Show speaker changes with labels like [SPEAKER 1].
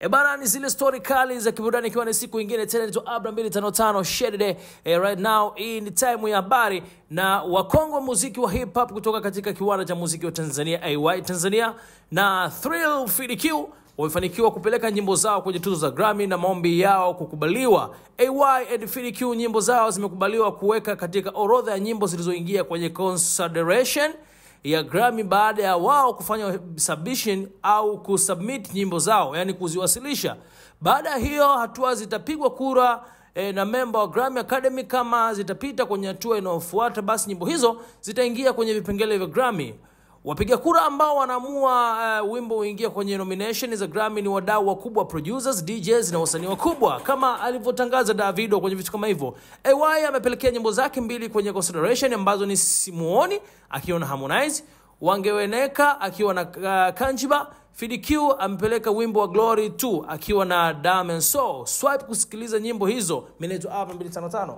[SPEAKER 1] Ebana ni zile story kali za kiburudani ikiwa ni siku nyingine tena nito Abra 255 Shedede. Right now hii ni time ya habari na wakongo muziki wa hip hop kutoka katika kiwanda cha muziki wa Tanzania AY Tanzania na Thrill FDQ wamefanikiwa kupeleka nyimbo zao kwenye tuzo za Grammy na maombi yao kukubaliwa. AY and FDQ nyimbo zao zimekubaliwa kuweka katika orodha ya nyimbo zilizoingia kwenye consideration ya Grammy baada ya wao kufanya submission au kusubmit nyimbo zao, yani kuziwasilisha. Baada hiyo hatua zitapigwa kura na member wa Grammy Academy. Kama zitapita kwenye hatua inayofuata, basi nyimbo hizo zitaingia kwenye vipengele vya Grammy. Wapiga kura ambao wanaamua wimbo uingie kwenye nomination za Grammy ni wadau wakubwa, producers, DJs na wasanii wakubwa, kama alivyotangaza Davido kwenye vitu kama hivyo. AY amepelekea nyimbo zake mbili kwenye consideration ambazo ni Simuoni akiwa na Harmonize, Wangeweneka akiwa na Kanjiba. FDQ amepeleka wimbo wa Glory 2 akiwa na Diamond. So swipe kusikiliza nyimbo hizo. Mimi naitwa Abra 255.